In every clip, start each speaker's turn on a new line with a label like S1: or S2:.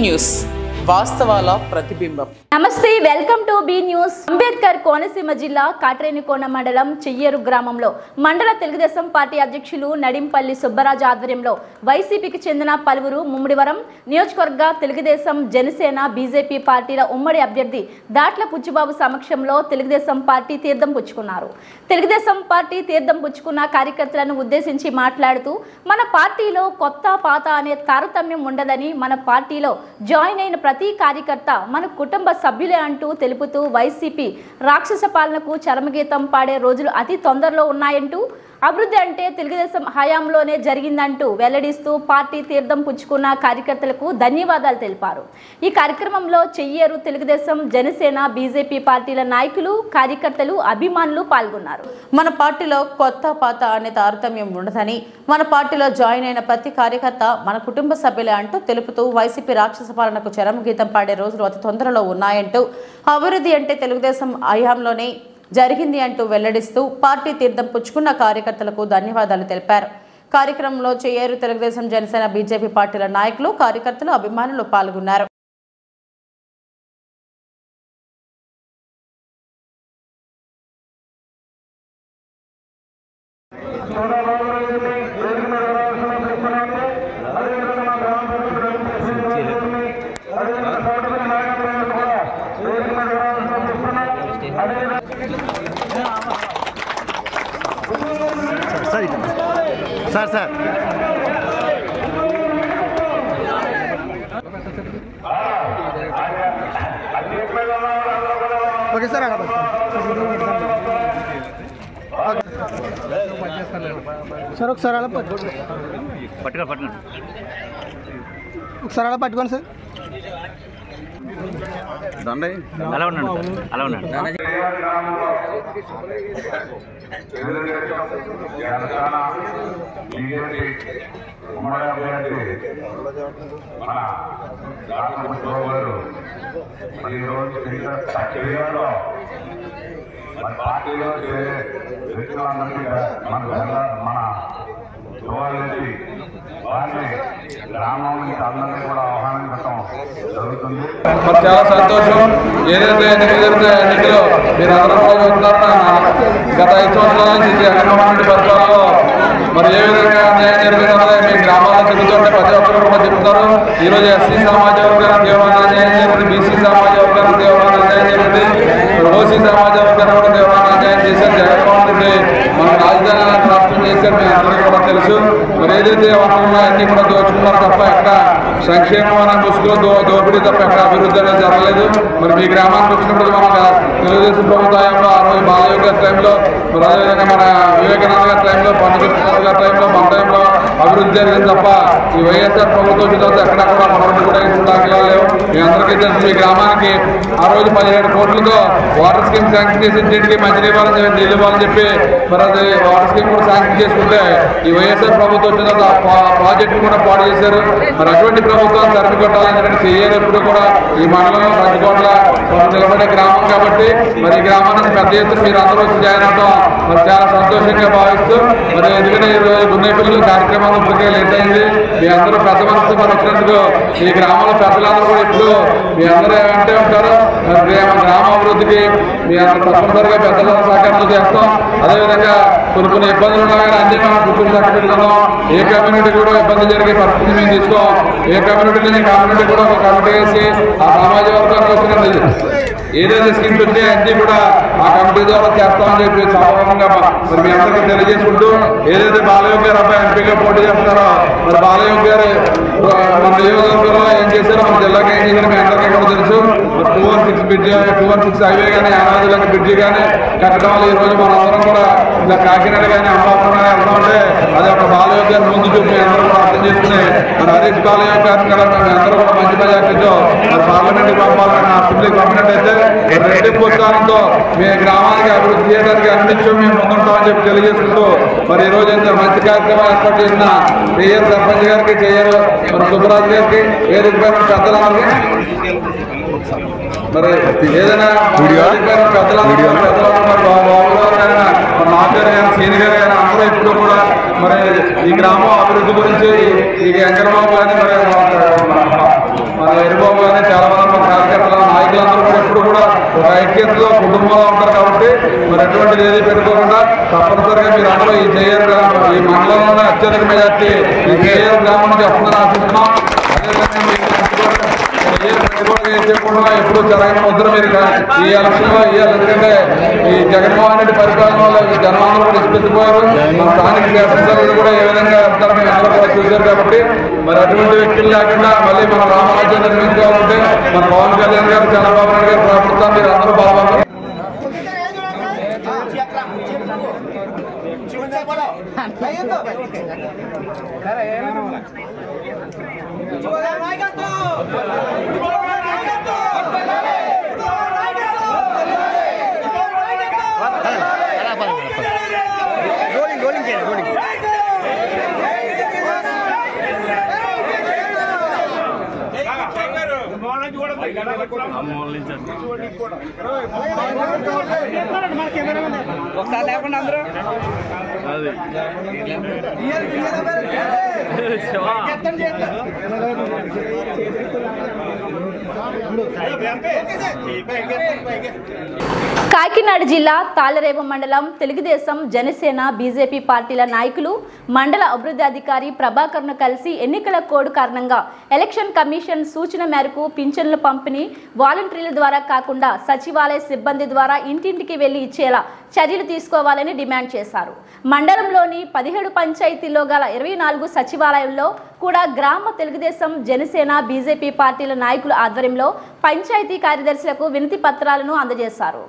S1: News వాస్తవాల ప్రతిబింబం.
S2: నమస్తే, welcome to be news. Ambedkar Konaseema జిల్లా కాట్రేనికోన మండలం చెయ్యేరు గ్రామంలో మండల తెలుగుదేశం పార్టీ అధ్యక్షులు నడింపల్లి సుబ్బరాజు ఆధ్వర్యంలో వైసీపీకి చెందిన పలువురు ముమ్మిడివరం నియోజకవర్గ తెలుగుదేశం జనసేన బీజేపీ పార్టీల ఉమ్మడి అభ్యర్థి దాట్ల పుచ్చిబాబు సమక్షంలో తెలుగుదేశం పార్టీ తీర్థం పుచ్చుకున్నారు. తెలుగుదేశం పార్టీ తీర్థం పుచ్చుకున్న కార్యకర్తలను ఉద్దేశించి మాట్లాడుతూ మన పార్టీలో కొత్త పాత అనే తారతమ్యం ఉండదని, మన పార్టీలో జాయిన్ అయిన ప్రతి కార్యకర్త మన కుటుంబ సభ్యులే అంటూ తెలుపుతూ వైసీపీ రాక్షస పాలనకు చరమగీతం పాడే రోజులు అతి తొందరలో ఉన్నాయంటూ, అభివృద్ధి అంటే తెలుగుదేశం హయాంలోనే జరిగిందంటూ వెల్లడిస్తూ పార్టీ తీర్థం పుచ్చుకున్న కార్యకర్తలకు ధన్యవాదాలు తెలిపారు. ఈ కార్యక్రమంలో చెయ్యేరు తెలుగుదేశం జనసేన బీజేపీ పార్టీల నాయకులు, కార్యకర్తలు, అభిమానులు పాల్గొన్నారు.
S3: మన పార్టీలో కొత్త పాత అనే తారతమ్యం ఉండదని, మన పార్టీలో జాయిన్ అయిన ప్రతి కార్యకర్త మన కుటుంబ సభ్యులే అంటూ తెలుపుతూ వైసీపీ రాక్షస పాలనకు చరమగీతం పాడే రోజులు అతి తొందరలో ఉన్నాయంటూ, అభివృద్ధి అంటే తెలుగుదేశం హయాంలోనే జరిగింది అంటూ వెల్లడిస్తూ పార్టీ తీర్థం పుచ్చుకున్న కార్యకర్తలకు ధన్యవాదాలు తెలిపారు. కార్యక్రమంలో చెయ్యేరు తెలుగుదేశం జనసేన బీజేపీ పార్టీల నాయకులు, కార్యకర్తలు, అభిమానులు పాల్గొన్నారు.
S4: సార్ ఓకే సార్, సార్ ఒకసారి అలా పట్టుకోండి, ఒకసారి అలా పట్టుకోండి సార్.
S5: అలా ఉన్నాడు.
S6: ఉమ్మడి అభ్యర్థి మన మరి ఈరోజు చెయ్యాలో మన పార్టీలో వ్యక్తులందరికీ మన యువతి వారిని గ్రామం నుంచి అందరినీ కూడా ఆహ్వానించడం జరుగుతుంది.
S7: మరి చాలా సంతోషం. ఏదైతే ఎన్నికలు జరుగుతాయో ఎన్నికలు మీరు అందరూ కూడా చూస్తున్నారని గత 5 సంవత్సరాల నుంచి జగన్మోహన్ రెడ్డి పరిపాలనలో మరి ఏ విధంగా న్యాయం జరుగుతున్నది మీ గ్రామాల్లో తిరుగుతుంటే ప్రతి ఒక్కరు కూడా చెప్తారు. ఈరోజు ఎస్సీ సమాజ వర్గానికి తీవ్రమైన అన్యాయం జరిగింది, బీసీ సమాజ వర్గానికి తీవ్రమైన అన్యాయం జరిగింది, ఓసీ సమాజ వర్గానికి కూడా తీవ్రమైన అన్యాయం చేశారు. జగన్మోహన్ రెడ్డి మన రాజధాని రాష్ట్రం చేశారు, మీ అందరికీ కూడా తెలుసు. మరి ఏదైతే వనరులు అన్ని కూడా దోచుకున్నారు తప్ప ఎక్కడ సంక్షేమం అనే ముసుగులో దోపిడీ తప్ప ఎక్కడ అభివృద్ధి అనేది జరగలేదు. మరి మీ గ్రామానికి వచ్చినప్పుడు మన తెలుగుదేశం ప్రభుత్వ హయాంలో ఆ రోజు బాలయ్య గారి టైంలో, మరి అదేవిధంగా మన వివేకానంద గారి టైంలో, పండుగ గారి టైంలో, మన టైంలో అభివృద్ధి జరిగింది తప్ప ఈ వైఎస్ఆర్ ప్రభుత్వం వచ్చిన తర్వాత ఎక్కడ కూడా మనోడు కూడా దాఖలాలేవు. మీ అందరికీ తెలుసు. మీ గ్రామానికి ఆ రోజు 17 కోట్లతో వాటర్ స్కీమ్ శాంక్షన్ చేసి ఇంటింటికి మంచినీళ్ళు ఇవ్వాలని చెప్పి, నీళ్ళు ఇవ్వాలని చెప్పి మరి అది వాటర్ స్కీమ్ కూడా శాంక్షన్ చేసుకుంటే ఈ వైఎస్ఆర్ ప్రభుత్వం వచ్చిన తర్వాత ప్రాజెక్టు కూడా పాడు చేశారు. మరి అటువంటి ప్రభుత్వాన్ని తరిమి కొట్టాలని చెప్పి చెయ్యారు. ఎప్పుడు కూడా ఈ మండలంలో రంజికోట్ల నిలబడే గ్రామం కాబట్టి మరి ఈ గ్రామానికి పెద్ద ఎత్తున మీరు అందరూ వచ్చి జాయిన్ అవడం మరి చాలా సంతోషంగా భావిస్తూ, మరి ఎందుకంటే ఈరోజు గున్నేపల్లి కార్యక్రమాలు ఇప్పటికే లేట్ అయింది. మీ అందరూ పెద్ద మనసుతో మరి వచ్చినందుకు ఈ గ్రామంలో పెద్దలందరూ కూడా ఇప్పుడు మీ అందరూ ఏమంటే ఉంటారు. మరి గ్రామ అభివృద్ధికి మీ అందరూ తప్పనిసరిగా పెద్దల సహకారాలు చేస్తాం. అదేవిధంగా కొన్ని ఇబ్బందులు ఉన్నా కానీ అన్ని మనం గుర్తులు చక్కబెట్టుకున్నాం. ఏ కమ్యూనిటీ కూడా ఇబ్బంది జరిగే పరిస్థితి మేము తీసుకోం. ఏ కమ్యూనిటీని కమ్యూనిటీ కూడా ఒక కమిటీ వేసి ఆ సమాజ వర్గానికి వచ్చిన ఏదైతే స్కీమ్స్ వచ్చాయో అన్నీ కూడా ఆ కమిటీ ద్వారా చేస్తామని చెప్పి సభాముఖంగా మరి మీ అందరికీ తెలియజేసుకుంటూ, ఏదైతే బాలయ్య గారు అబ్బాయి ఎంపీగా పోటీ చేస్తున్నారో మరి బాలయ్య గారు మన నియోజకవర్గంలో ఏం చేశారో మన జిల్లాకి ఏం చేశారో మీ అందరికీ కూడా తెలుసు. 216 బ్రిడ్జి, 216 హైవే కానీ, అనాథులకు బ్రిడ్జి కానీ కట్టడం వల్ల ఈరోజు మనందరం కూడా ఇలా కాకినాడ కానీ అమలాపురం కానీ వెళ్తా ఉంటే అది ఒక బాలయ్య గారి ముందు చూపి అందరూ కూడా అర్థం చేసుకుని మన హరీష్ బాలయ్య గారిని కూడా మీ అందరూ కూడా మంచి మెజార్టీతో మరి పార్లమెంట్కి పంపాలని, అసెంబ్లీకి పంపినట్టయితే రెడ్డి ప్రోత్సాహంతో మీ గ్రామానికి అభివృద్ధి చేయడానికి అన్నింటిలో మేము ముందుంటామని చెప్పి తెలియజేసుకుంటూ, మరి ఈ రోజు ఇంత మంచి కార్యక్రమం ఏర్పాటు చేసిన చెయ్యేరు సర్పంచ్ గారికి, చెయ్యేరు మరి సుబ్బరాజు గారికి, వేదిక పైన పెద్దలందరికీ మరి ఏదైనా పెద్దలందరూ సీనియర్ గారు అందరూ ఇప్పుడు కూడా మరి ఈ గ్రామం అభివృద్ధి గురించి ఈ వెంకటబాబు గారిని మరి మన ఎరుబాబు కానీ చాలా మంది మన కార్యకర్తల నాయకులందరూ కూడా ఎప్పుడు కూడా ఒక ఐక్యతలో కుటుంబంలో ఉంటారు కాబట్టి మరి ఎటువంటిది ఏది పెట్టుకోకుండా తప్పనిసరిగా మీరు అందరూ ఈ చెయ్యరు గ్రామం ఈ మండలంలోనే అత్యధిక మెజార్టీ ఈ చెయ్యరు గ్రామం నుంచి వస్తుందని ఆశిస్తున్నాం. చెప్పకుండా ఎప్పుడు జరగని ముద్ర మీరు ఈ ఎలక్షన్ లో ఇవ్వాలి. ఎందుకంటే ఈ జగన్మోహన్ రెడ్డి పరిపాలనలో జనాలందరూ కూడా ఇచ్చిపోయారు. మన స్థానిక శాసనసభ్యులు కూడా ఏ విధంగా వెళ్తారో మీరు అందరూ కూడా చూశారు కాబట్టి మరి అటువంటి వ్యక్తులు లేకుండా మళ్ళీ మన రామరాజ్యం నిర్మించుకోవాలంటే మన పవన్ కళ్యాణ్ గారు చంద్రబాబు నాయుడు గారు ప్రభుత్వం మీరు అందరూ బాగుపడతారు.
S1: ఒకసారి లేకుండా అందరూ
S2: కాకినాడ జిల్లా తాళ్లరేవు మండలం తెలుగుదేశం జనసేన బీజేపీ పార్టీల నాయకులు మండల అభివృద్ధి అధికారి ప్రభాకర్ను కలిసి ఎన్నికల కోడ్ కారణంగా ఎలక్షన్ కమిషన్ సూచన మేరకు పింఛన్ల పంపిణీ వాలంటీర్ల ద్వారా కాకుండా సచివాలయ సిబ్బంది ద్వారా ఇంటింటికి వెళ్లి ఇచ్చేలా చర్యలు తీసుకోవాలని డిమాండ్ చేశారు. మండలంలోని 17 పంచాయతీల్లో గల 24 సచివాలయంలో కూడా గ్రామ తెలుగుదేశం జనసేన బీజేపీ పార్టీల నాయకుల ఆధ్వర్యంలో పంచాయతీ కార్యదర్శులకు వినతి పత్రాలను అందజేశారు.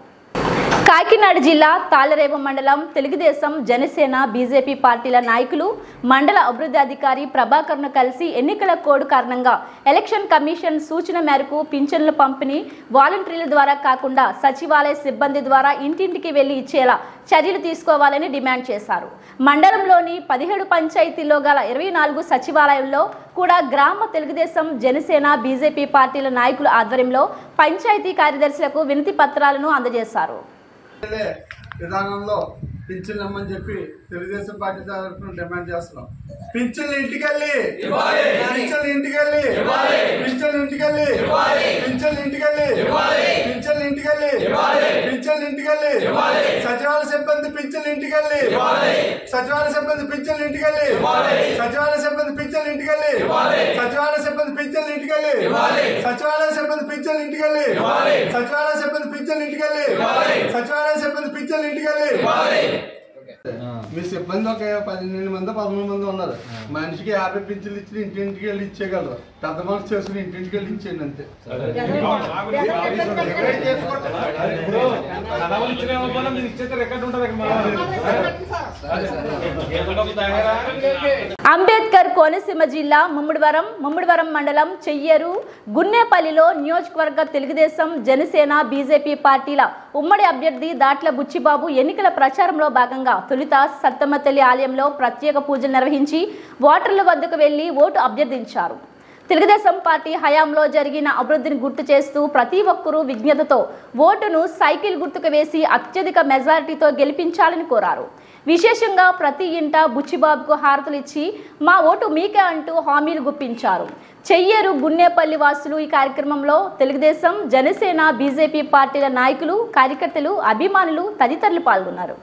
S2: కాకినాడ జిల్లా తాళ్లరేవు మండలం తెలుగుదేశం జనసేన బీజేపీ పార్టీల నాయకులు మండల అభివృద్ధి అధికారి ప్రభాకర్ను కలిసి ఎన్నికల కోడ్ కారణంగా ఎలక్షన్ కమిషన్ సూచన మేరకు పింఛన్ల పంపిణీ వాలంటీర్ల ద్వారా కాకుండా సచివాలయ సిబ్బంది ద్వారా ఇంటింటికి వెళ్లి ఇచ్చేలా చర్యలు తీసుకోవాలని డిమాండ్ చేశారు. మండలంలోని 17 పంచాయతీల్లో గల 24 సచివాలయంలో కూడా గ్రామ తెలుగుదేశం జనసేన బీజేపీ పార్టీల నాయకుల ఆధ్వర్యంలో పంచాయతీ కార్యదర్శులకు వినతి పత్రాలను అందజేశారు.
S8: విధానంలో పింఛన్లు ఇమ్మని చెప్పి తెలుగుదేశం పార్టీ తరఫున డిమాండ్ చేస్తున్నాం. పింఛన్లు ఇంటికెళ్ళి పింఛన్లు ఇంటికెళ్ళి పింఛన్లు ఇంటికెళ్ళి పింఛన్లు ఇంటికెళ్ళి పింఛన్లు ఇంటికెళ్ళి పింఛన్లు ఇంటికెళ్ళి సచివాలయ సిబ్బంది పింఛన్లు ఇంటికెళ్ళి సచివాలయ సిబ్బంది పింఛన్లు ఇంటికెళ్ళి సచివాలయ సిబ్బంది పింఛన్లు ఇంటికెళ్ళి సచివాలయ సిబ్బంది పింఛన్లు ఇంటికెళ్ళి సచివాలయ సిబ్బంది పింఛన్లు ఇంటికెళ్ళి సచివాలయ సిబ్బంది పింఛన్లు ఇంటికెళ్ళి సచివాలయ సిబ్బంది పింఛన్లు ఇంటికెళ్ళి మీ సిబ్బంది ఒక 12 మంది 13 మంది ఉన్నారు. మనిషికి 50 పింఛన్లు ఇచ్చి ఇంటింటికి వెళ్ళి ఇచ్చేయగలరు. పెద్ద మనసు చేసుకుని ఇంటింటికి వెళ్ళి ఇచ్చేయండి అంతే.
S2: అంబేద్కర్ కోనసీమ జిల్లా ముమ్మిడివరం మండలం చెయ్యేరు గున్నేపల్లిలో నియోజకవర్గ తెలుగుదేశం జనసేన బీజేపీ పార్టీల ఉమ్మడి అభ్యర్థి దాట్ల బుచ్చిబాబు ఎన్నికల ప్రచారంలో భాగంగా తొలుత సత్తమ్మ తల్లి ఆలయంలో ప్రత్యేక పూజలు నిర్వహించి ఓటర్ల వద్దకు వెళ్లి ఓటు అభ్యర్థించారు. తెలుగుదేశం పార్టీ హయాంలో జరిగిన అభివృద్ధిని గుర్తు చేస్తూ ప్రతి ఒక్కరూ విజ్ఞతతో ఓటును సైకిల్ గుర్తుకు వేసి అత్యధిక మెజారిటీతో గెలిపించాలని కోరారు. విశేషంగా ప్రతి ఇంట బుచ్చిబాబుకు హారతులు ఇచ్చి మా ఓటు మీకే అంటూ హామీలు గుప్పించారు. చెయ్యేరు గున్నేపల్లి వాసులు ఈ కార్యక్రమంలో తెలుగుదేశం జనసేన బీజేపీ పార్టీల నాయకులు కార్యకర్తలు అభిమానులు తదితరులు పాల్గొన్నారు.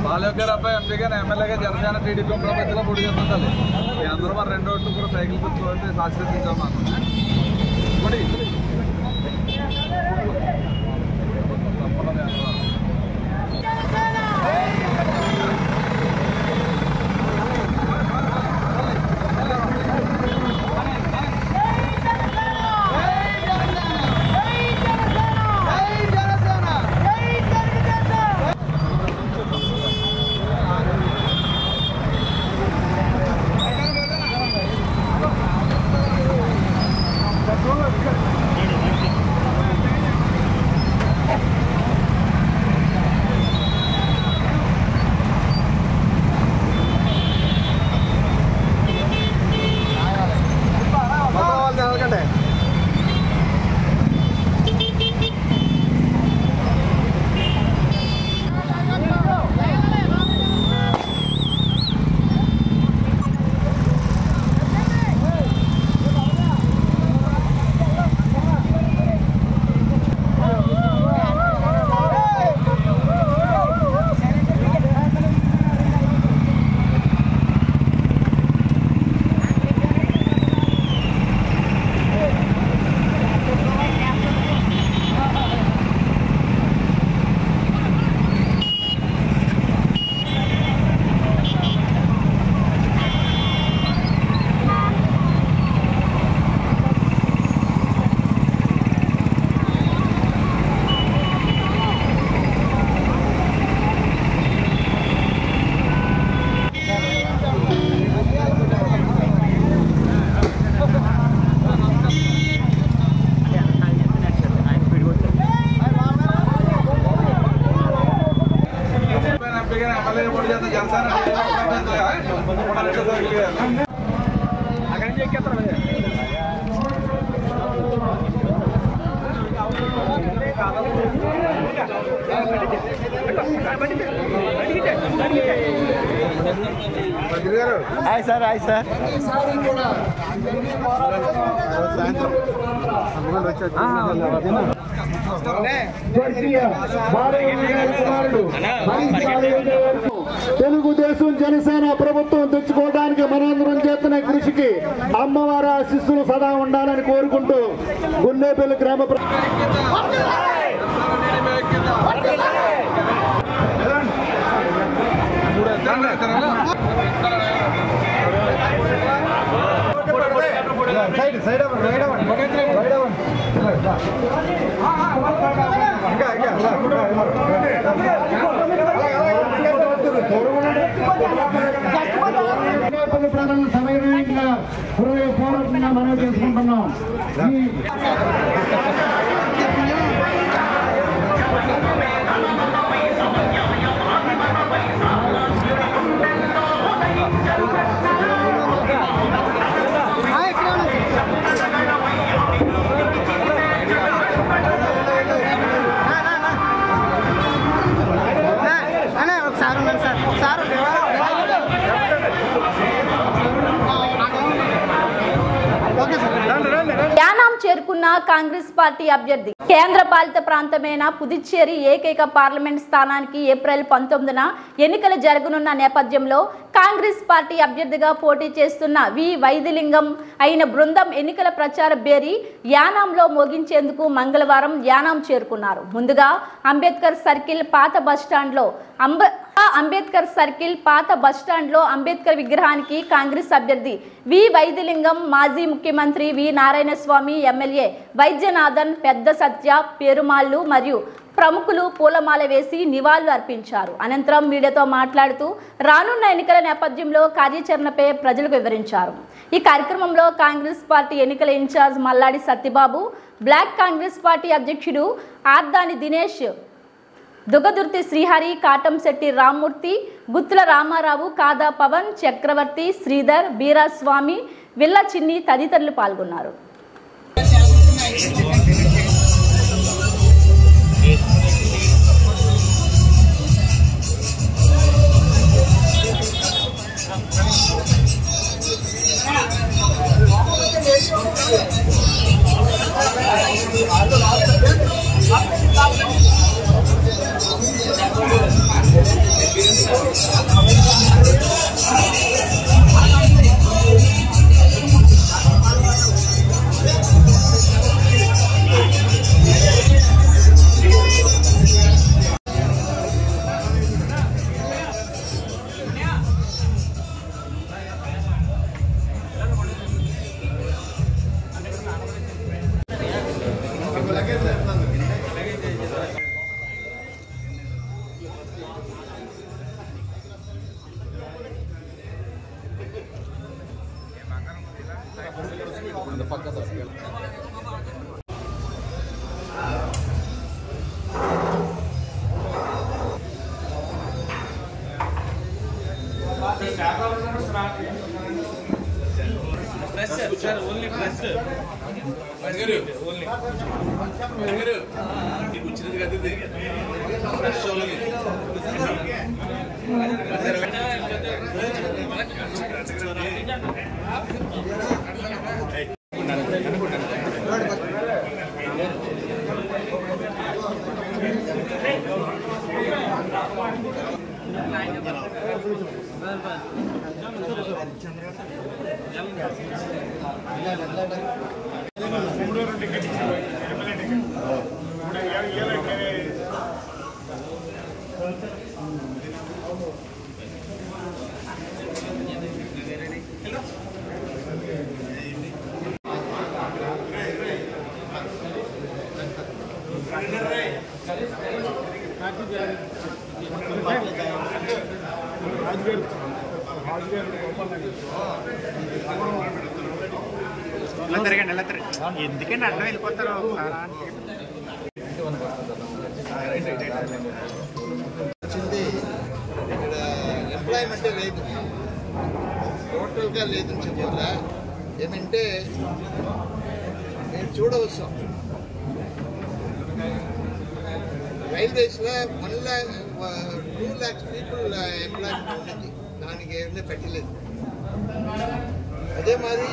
S7: బాలయోగ్ గారు అబ్బాయి ఎంపీగా ఎమ్మెల్యేగా జనసేన టీడీపీ ప్రభుత్వంలో పోటీ చేస్తుండాలి. మీ అందరూ మరి 2 ఓట్లు కూడా సైకిల్ కూర్చోబట్టి ఆశీర్వదించాం. మాకు
S4: హాయ్ సార్
S9: తెలుగుదేశం జనసేన ప్రభుత్వం తెచ్చుకోవడానికి మనందరం చేస్తున్న కృషికి అమ్మవారి ఆశీస్సులు సదా ఉండాలని కోరుకుంటూ గున్నేపల్లి గ్రామ ప్రజలను సమయంగా హృదయపూర్వకంగా మనవి చేసుకుంటున్నాం.
S2: యానాం చేరుకున్న కాంగ్రెస్ పార్టీ అభ్యర్థి కేంద్ర పాలిత ప్రాంతమైన పుదుచ్చేరి ఏకైక పార్లమెంట్ స్థానానికి ఏప్రిల్ 19న ఎన్నికలు జరగనున్న నేపథ్యంలో కాంగ్రెస్ పార్టీ అభ్యర్థిగా పోటీ చేస్తున్న వి వైద్యలింగం అయిన బృందం ఎన్నికల ప్రచార బేరీ యానాంలో మోగించేందుకు మంగళవారం యానాం చేరుకున్నారు. ముందుగా అంబేద్కర్ సర్కిల్ పాత బస్టాండ్లో అంబేద్కర్ విగ్రహానికి కాంగ్రెస్ అభ్యర్థి వి వైద్యలింగం, మాజీ ముఖ్యమంత్రి వి నారాయణస్వామి, ఎమ్మెల్యే వైద్యనాథన్, పెద్ద సత్య, పేరుమాళ్లు మరియు ప్రముఖులు పూలమాల వేసి నివాళులు అర్పించారు. అనంతరం మీడియాతో మాట్లాడుతూ రానున్న ఎన్నికల నేపథ్యంలో కార్యాచరణపై ప్రజలకు వివరించారు. ఈ కార్యక్రమంలో కాంగ్రెస్ పార్టీ ఎన్నికల in-charge Malladi Satyababu, block Congress party అధ్యక్షుడు ఆర్దాని దినేష్, దుగదుర్తి శ్రీహరి, కాటంశెట్టి రామ్మూర్తి, గుత్తుల రామారావు, కాదా పవన్, చక్రవర్తి, శ్రీధర్, బీరాస్వామి, విల్ల చిన్ని తదితరులు పాల్గొన్నారు.
S4: ఎందుకంటే అడ్డం వెళ్ళిపోతారు. ఇక్కడ ఎంప్లాయ్మెంటే లేదు, టోటల్గా లేదని చెప్పాలా. ఏమంటే మేము చూడవస్తాం రైల్వేస్లో 2 lakhs పీపుల్ ఎంప్లాయ్మెంట్ ఉన్నది, దానికి ఏమైనా పెట్టలేదు. అదే మరి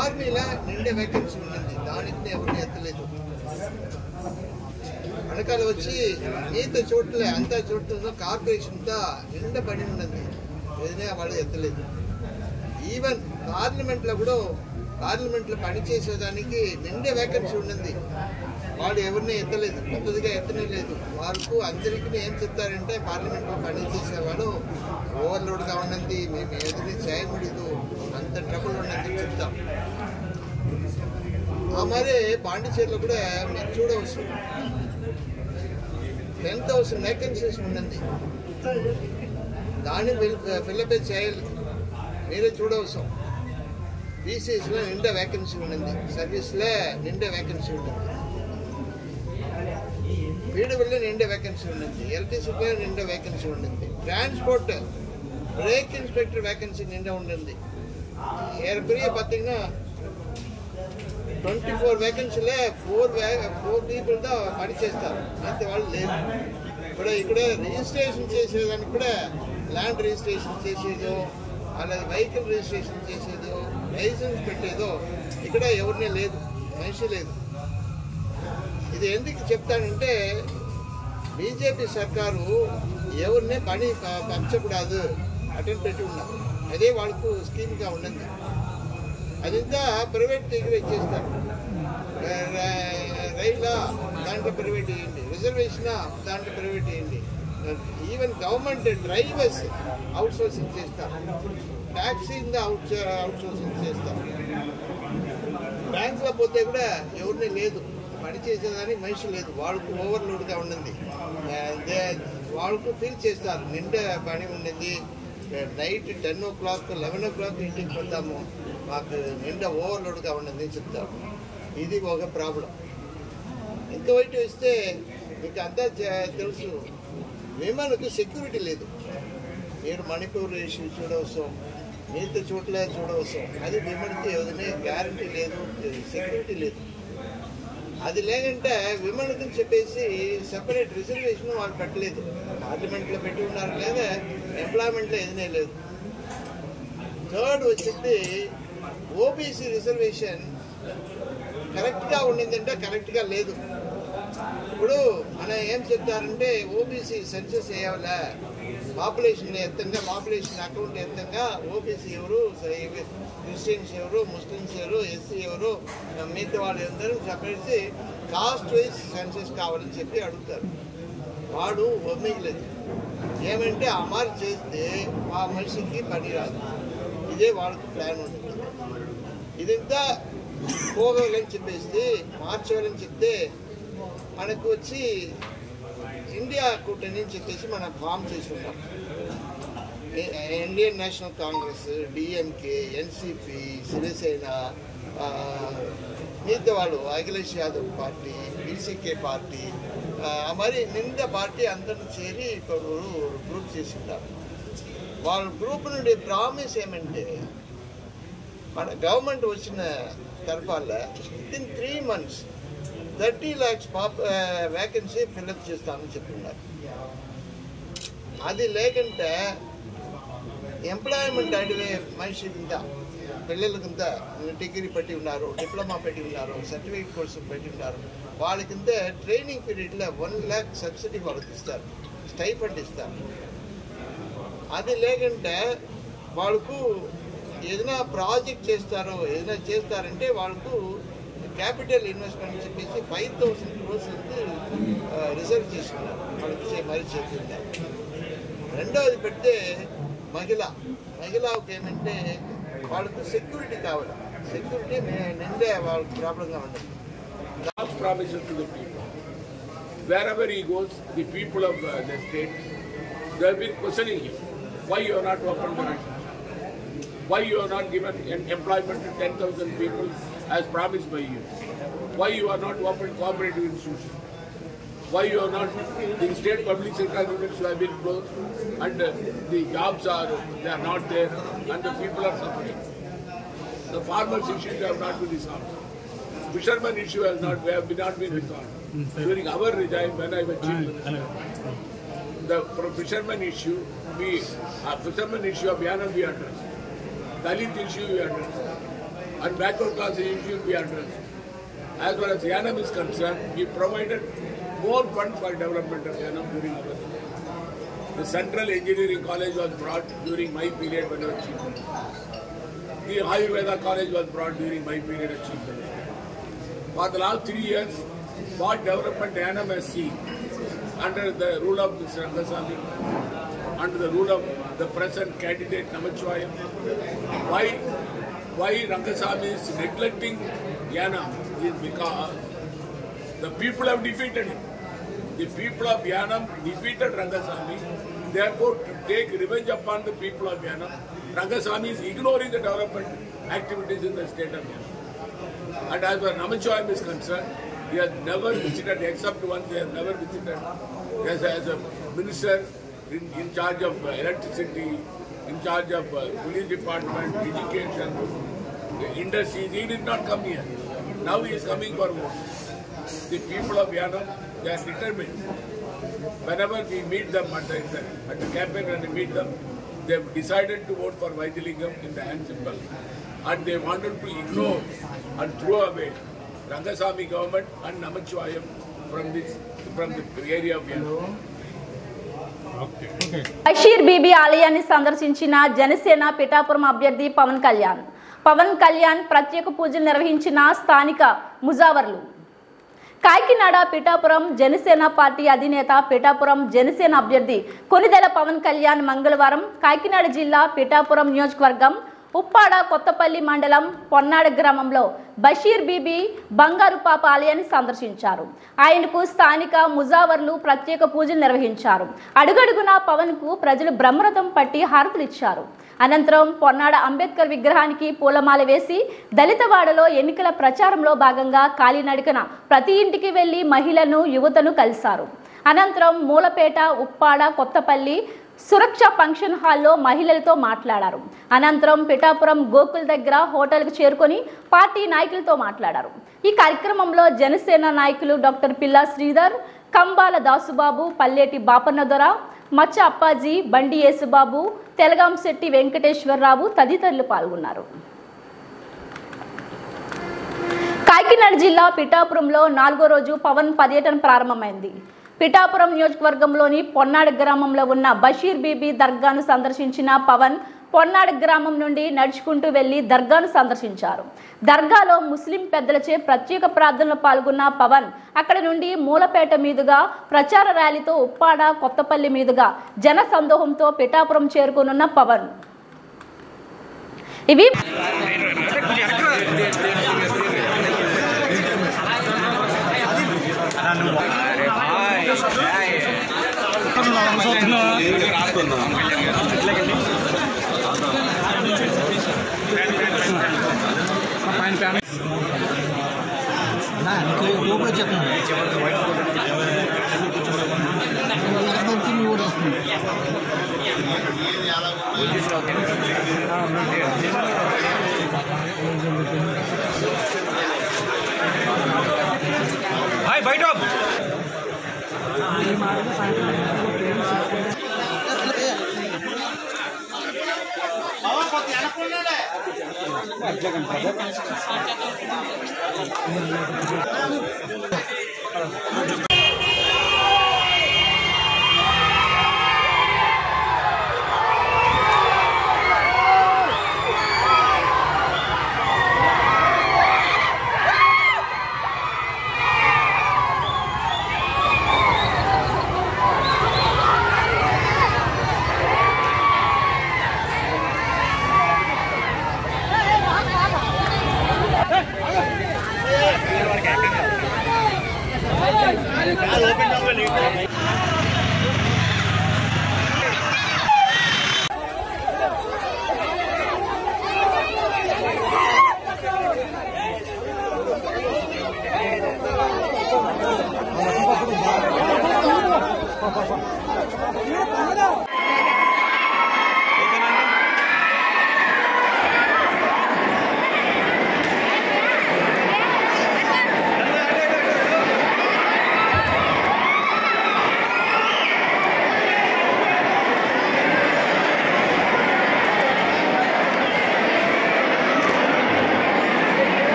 S4: ఆర్మీలో నిండే వేకెన్సీ ఉన్నది, దానికి ఎవరిని ఎత్తలేదు. వెనకాల వచ్చి మిగతా చోట్ల అంతా చోట్ల కార్పొరేషన్తో నిండా పని ఉన్నది, ఏదైనా వాళ్ళు ఎత్తలేదు. ఈవెన్ పార్లమెంట్లో కూడా పార్లమెంట్లో పనిచేసేదానికి నిండే వేకెన్సీ ఉన్నది, వాళ్ళు ఎవరిని ఎత్తలేదు, కొత్తదిగా ఎత్తనే లేదు. వాళ్ళకు అందరికీ ఏం చెప్తారంటే పార్లమెంట్లో పనిచేసేవాడు ఓవర్లోడ్గా ఉన్నది, మేము ఏదైనా చేయకూడదు, అంత ట్రబుల్ ఉన్నది చెప్తాం. మరి పాండిచేరిలో కూడా మీరు చూడవచ్చు 10,000 వేకెన్సీస్ ఉన్నది, దాన్ని ఫిల్అప్ చేయాలి. మీరే చూడవచ్చు. బీసీఎస్లో నిండా వేకెన్సీ ఉన్నది, సర్వీస్లో నిండా వేకెన్సీ ఉన్నది, పీడబ్ల్యూలో నిండా వేకెన్సీ ఉన్నది, ఎల్టీసీలో నిండా వేకెన్సీ ఉన్నది, ట్రాన్స్పోర్ట్ బ్రేక్ ఇన్స్పెక్టర్ వేకెన్సీ నిండా ఉన్నది. ఏర్పడియ பார்த்தீங்கன்னா 24 వేకెన్సీలే 4 పీపుల్తో పనిచేస్తారు, అంతే వాళ్ళు లేదు. ఇప్పుడు ఇక్కడ రిజిస్ట్రేషన్ చేసేదానికి కూడా ల్యాండ్ రిజిస్ట్రేషన్ చేసేదో అలాగే వెహికల్ రిజిస్ట్రేషన్ చేసేదో లైసెన్స్ పెట్టేదో ఇక్కడ ఎవరినే లేదు, మనిషి లేదు. ఇది ఎందుకు చెప్తానంటే బీజేపీ సర్కారు ఎవరినే పని పంచకూడదు అటెండ్ పెట్టి ఉన్నారు, అదే వాళ్ళకు స్కీమ్గా ఉన్నది. అదంతా ప్రైవేట్ దగ్గర ఇచ్చేస్తారు. రైలా దాంట్లో ప్రైవేట్ చేయండి, రిజర్వేషన్ దాంట్లో ప్రైవేట్ చేయండి. Even government drivers out sourcing చేస్తారు, ట్యాక్సీ అవుట్ సోర్సింగ్ చేస్తారు. బ్యాంకులో పోతే కూడా ఎవరిని లేదు, పని చేసేదానికి మనిషి లేదు, వాళ్ళకు ఓవర్లోడ్గా ఉన్నది. వాళ్ళకు ఫీల్ చేస్తారు నిండా పని ఉన్నది, నైట్ 10 o'clock 11 o'clock ఇంటికి పోతాము, మాకు నిండా ఓవర్లోడ్గా ఉన్నది చెప్తారు. ఇది ఒక ప్రాబ్లం. ఇంకోవైపు ఇస్తే మీకు అంతా తెలుసు, విమానకు సెక్యూరిటీ లేదు. మీరు మణిపూర్ ఇష్యూ చూడవచ్చు, మిగతా చోట్ల చూడవచ్చు, అది విమానకి ఏదైనా గ్యారంటీ లేదు, సెక్యూరిటీ లేదు. అది లేదంటే విమానకని చెప్పేసి సెపరేట్ రిజర్వేషన్ వాళ్ళు పెట్టలేదు, పార్లమెంట్లో పెట్టి ఉన్నారు, లేదా ఎంప్లాయ్మెంట్లో ఏదైనా లేదు. థర్డ్ వచ్చింది ఓబీసీ రిజర్వేషన్ కరెక్ట్గా ఉండిందంటే కరెక్ట్గా లేదు. ఇప్పుడు మనం ఏం చెప్తారంటే ఓబీసీ సెన్సస్ వేయాలా, పాపులేషన్ ఎత్తంగా, పాపులేషన్ అకౌంట్ ఎత్తంగా ఓబీసీ ఎవరు, క్రిస్టియన్స్ ఎవరు, ముస్లిమ్స్ ఎవరు, ఎస్సీ ఎవరు, మిగతా వాళ్ళు అందరూ చెప్పేసి కాస్ట్ వైజ్ సెన్సస్ కావాలని చెప్పి అడుగుతారు. వాడు ఒమ్మిగలేదు. ఏమంటే అమలు చేస్తే ఆ మనిషికి పని రాదు. ఇదే వాళ్ళకి ప్లాన్ ఉంటుంది. ఇదంతా పోగలని చెప్పేసి మార్చేయాలని చెప్తే మనకు వచ్చి ఇండియా కూటమి అని చెప్పేసి మనం ఫామ్ చేసుకుంటాం. Indian National Congress, DMK, NCP, Shivsena, మిగతా వాళ్ళు అఖిలేష్ యాదవ్ పార్టీ, బీసీకే పార్టీ, మరి నిండా పార్టీ అందరిని చేరి ఇప్పుడు గ్రూప్ చేసుకుంటారు. వాళ్ళ గ్రూప్ నుండి ప్రామిస్ ఏమంటే మన గవర్నమెంట్ వచ్చిన తరఫాల్లో within 3 months 30 lakhs vacancy fill up చేస్తామని చెప్తున్నారు. అది లేకుంటే ఎంప్లాయ్మెంట్ అడిగే మనిషి కింద పిల్లల కింద డిగ్రీ పెట్టి ఉన్నారు, డిప్లొమా పెట్టి ఉన్నారు, సర్టిఫికేట్ కోర్సు పెట్టి ఉన్నారు, వాళ్ళ కింద ట్రైనింగ్ పీరియడ్లో 1 lakh సబ్సిడీ వాళ్ళకి ఇస్తారు, స్టైఫండ్ ఇస్తారు. అది లేకుంటే వాళ్ళకు ఏదైనా ప్రాజెక్ట్ చేస్తారో ఏదైనా చేస్తారంటే వాళ్ళకు క్యాపిటల్ ఇన్వెస్ట్మెంట్ చెప్పేసి 5,000 crores రిజర్వ్ చేసుకున్నారు, వాళ్ళకి మరి చేస్తున్నారు. రెండవది పెడితే మహిళకి ఏమంటే వాళ్ళకు సెక్యూరిటీ కావాలి. సెక్యూరిటీ నిండే వాళ్ళకి ప్రాబ్లంగా ఉండదు.
S10: God's promises to the people. Wherever he goes, the people of the state, they have been questioning him. Why you are not open the ration? Why you are not given employment to 10,000 people as promised by you? Why you are not open cooperative institutions? Why you are not, the state public sector units have been closed and the jobs they are not there and the people are suffering. The farmers' issues have not been resolved. Fishermen issue has not been resolved. During our regime, when I was chief minister, the fishermen issue of Yanam we addressed. Dalit issue we addressed. And backward class issue we addressed. As far as Yanam is concerned, we provided more funds for development of Yanam during our regime. The Central Engineering College was brought during my period when I was chief minister. The Ayurveda College was brought during my period as chief minister. For the last 3 years, what development Yanam has seen under the rule of Mr. Rangasamy, under the rule of the present candidate Namachivayam, why Rangasamy is neglecting Yanam is because the people have defeated him. The people of Yanam defeated Rangasamy. Therefore, to take revenge upon the people of Yanam, Rangasamy is ignoring the development activities in the state of Yanam. And as far as Namachivayam is concerned, he has never visited, except once he has never visited as a minister in charge of electricity, in charge of police department, education, industries. He did not come here. Now he is coming for vote. The people of Yanam, they are determined. Whenever we meet them at the campaign, when we meet them, they have decided to vote for Vaidilingam in the hand symbol. And they wanted to ignore and throw away Rangasamy government and Namachivayam from the area of Yanam.
S2: Basheer Bibi ఆలయాన్ని సందర్శించిన జనసేన పిఠాపురం అభ్యర్థి పవన్ కళ్యాణ్ ప్రత్యేక పూజలు నిర్వహించిన స్థానిక ముజావర్లు. Kakinada Pithapuram Janasena party అధినేత పిఠాపురం జనసేన అభ్యర్థి కొనిదెల పవన్ కళ్యాణ్ మంగళవారం కాకినాడ జిల్లా పిఠాపురం నియోజకవర్గం ఉప్పాడ కొత్తపల్లి మండలం పొన్నాడ గ్రామంలో బషీర్ బీబీ బంగారు పాప ఆలయాన్ని సందర్శించారు. ఆయనకు స్థానిక ముజావర్లు ప్రత్యేక పూజలు నిర్వహించారు. అడుగడుగునా పవన్ కు ప్రజలు బ్రహ్మరథం పట్టి హారతులు ఇచ్చారు. అనంతరం పొన్నాడ అంబేద్కర్ విగ్రహానికి పూలమాల వేసి దళితవాడలో ఎన్నికల ప్రచారంలో భాగంగా కాలినడకన ప్రతి ఇంటికి వెళ్లి మహిళలను యువతను కలిశారు. అనంతరం మూలపేట ఉప్పాడ కొత్తపల్లి సురక్ష ఫంక్షన్ హాల్లో మహిళలతో మాట్లాడారు. అనంతరం పిఠాపురం గోకుల్ దగ్గర హోటల్కు చేరుకొని పార్టీ నాయకులతో మాట్లాడారు. ఈ కార్యక్రమంలో జనసేన నాయకులు డాక్టర్ పిల్లా శ్రీధర్, కంబాల దాసుబాబు, పల్లేటి బాపన్నదొర, మచ్చ అప్పాజీ, బండి యేసుబాబు, తెలగాంశెట్టి వెంకటేశ్వరరావు తదితరులు పాల్గొన్నారు. కాకినాడ జిల్లా పిఠాపురంలో 4వ రోజు పవన్ పర్యటన ప్రారంభమైంది. పిఠాపురం నియోజకవర్గంలోని పొన్నాడు గ్రామంలో ఉన్న బషీర్ బీబీ దర్గాను సందర్శించిన పవన్ పొన్నాడు గ్రామం నుండి నడుచుకుంటూ వెళ్లి దర్గాను సందర్శించారు. దర్గాలో ముస్లిం పెద్దలచే ప్రత్యేక ప్రార్థనలో పాల్గొన్న పవన్ అక్కడి నుండి మూలపేట మీదుగా ప్రచార ర్యాలీతో ఉప్పాడ కొత్తపల్లి మీదుగా జన సందోహంతో పిఠాపురం చేరుకోనున్న పవన్ ఇవి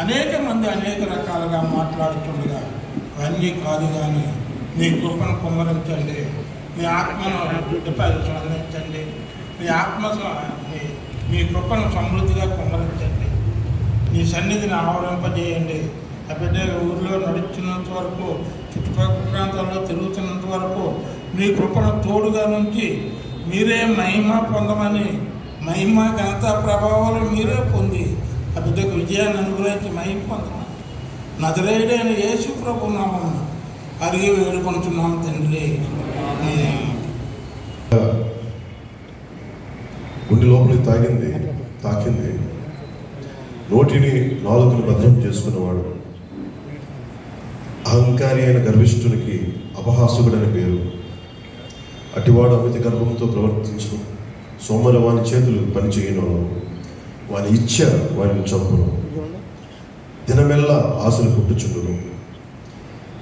S11: అనేక మంది అనేక రకాలుగా మాట్లాడుతుండగా అవన్నీ కాదు కానీ నీ కృపను కుమ్మరించండి, నీ ఆత్మను డిపాజిట్ అందించండి, నీ ఆత్మ మీ కృపను సమృద్ధిగా కుమ్మరించండి, నీ సన్నిధిని ఆవరింపజేయండి. ఆ బిడ్డ ఊరిలో నడుస్తున్నంత వరకు, చుట్టుపక్కల ప్రాంతాల్లో తిరుగుతున్నంత వరకు మీ కృపను తోడుగా నుంచి మీరే మహిమ పొందమని, మహిమ ఘనత ప్రభావాలు మీరే పొంది ఆ బిడ్డకు విజయాన్ని అనుగ్రహించి మహిమ పొందమని నజరేయుడైన యేసు ప్రభు నామమున అడిగి వేడుకుంటున్నాం తండ్రి.
S12: గుండె లోపలికి తాకింది. నోటిని నాలుకను భద్రం చేసుకున్నవాడు, అహంకారి అయిన గర్విష్ఠునికి అపహాసుకుడని పేరు. అటివాడు అమిత గర్వంతో ప్రవర్తించు, సోమరి వాని చేతులు పని చేయను, వాని ఇచ్చ వారిని చంపును, దినమెల్లా ఆశలు పుట్టుచుండును.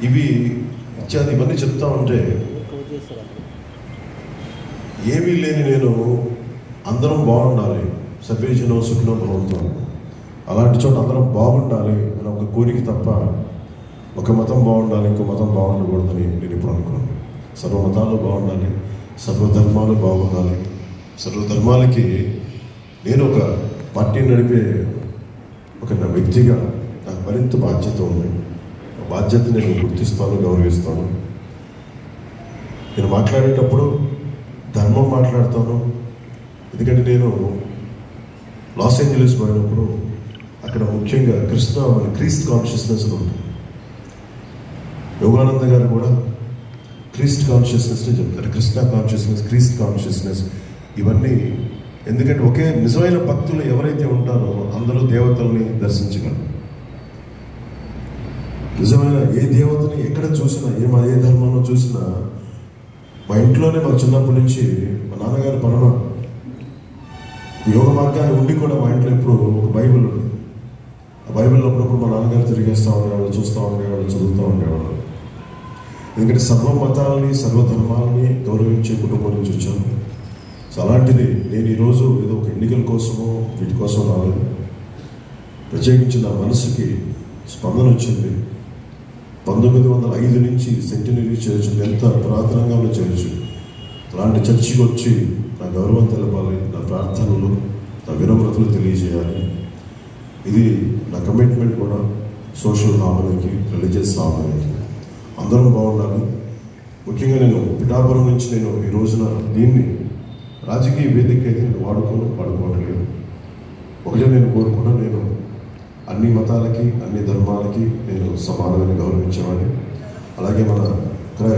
S12: ఇవన్నీ చెప్తా ఉంటే ఏమీ లేని నేను అందరం బాగుండాలి, సర్వేజనో సుఖినో భవంతు, అలాంటి చోట అందరం బాగుండాలి అని ఒక కోరిక తప్ప ఒక మతం బాగుండాలి ఇంకో మతం బాగుండకూడదని నేను ఇప్పుడు అనుకోను. సర్వమతాలు బాగుండాలి, సర్వధర్మాలు బాగుండాలి. సర్వధర్మాలకి నేను ఒక పార్టీని నడిపే ఒక నా వ్యక్తిగా నాకు మరింత బాధ్యత ఉంది. ఆ బాధ్యత నేను గుర్తిస్తాను, గౌరవిస్తాను. నేను మాట్లాడేటప్పుడు ధర్మం మాట్లాడతాను. ఎందుకంటే నేను లాస్ ఏంజలీస్ పోయినప్పుడు అక్కడ ముఖ్యంగా క్రీస్తు కాన్షియస్నెస్ ఉంటుంది. యోగానంద గారు కూడా క్రీస్తు కాన్షియస్నెస్ని చెప్తారు. కృష్ణ కాన్షియస్నెస్, క్రీస్తు కాన్షియస్నెస్, ఇవన్నీ ఎందుకంటే ఒకే నిజమైన భక్తులు ఎవరైతే ఉంటారో అందరూ దేవతల్ని దర్శించగలరు. నిజమైన ఏ దేవతని ఎక్కడ చూసినా, ఏ ధర్మంలో చూసినా, మా ఇంట్లోనే మాకు చిన్నప్పటి నుంచి మా నాన్నగారు పరమ యోగ మార్గాన్ని ఉండి కూడా మా ఇంట్లో ఎప్పుడు ఒక బైబిల్ ఉంది. ఆ బైబిల్లో అప్పుడప్పుడు మా నాన్నగారు తిరిగేస్తూ ఉండేవాళ్ళు, చూస్తూ ఉండేవాళ్ళు, చదువుతూ ఉండేవాళ్ళు. ఎందుకంటే సర్వ మతాలని, సర్వధర్మాలని గౌరవించే కుటుంబం నుంచి వచ్చాను. సో అలాంటిది నేను ఈరోజు ఏదో ఒక ఎన్నికల కోసమో వీటి కోసం రాలేదు. ప్రత్యేకించి నా మనసుకి స్పందన వచ్చింది. 1905 నుంచి సెంటినరీ చర్చ్, ఎంత పురాతనంగా ఉన్న చర్చ్, అలాంటి చర్చికి వచ్చి నా గౌరవం తెలపాలి, నా ప్రార్థనలు, నా వినమ్రతలు తెలియజేయాలి. ఇది నా కమిట్మెంట్ కూడా. సోషల్ హార్మనీకి, రిలీజియస్ హార్మనీకి అందరం బాగుండాలి. ముఖ్యంగా నేను పిఠాపురం నుంచి నేను ఈ రోజున దీన్ని రాజకీయ వేదిక అయితే నేను వాడుకోవట్లేదు. ఒకటే నేను కోరుకున్నా, నేను అన్ని మతాలకి, అన్ని ధర్మాలకి నేను సమానమైన గౌరవించేవాడిని. అలాగే మన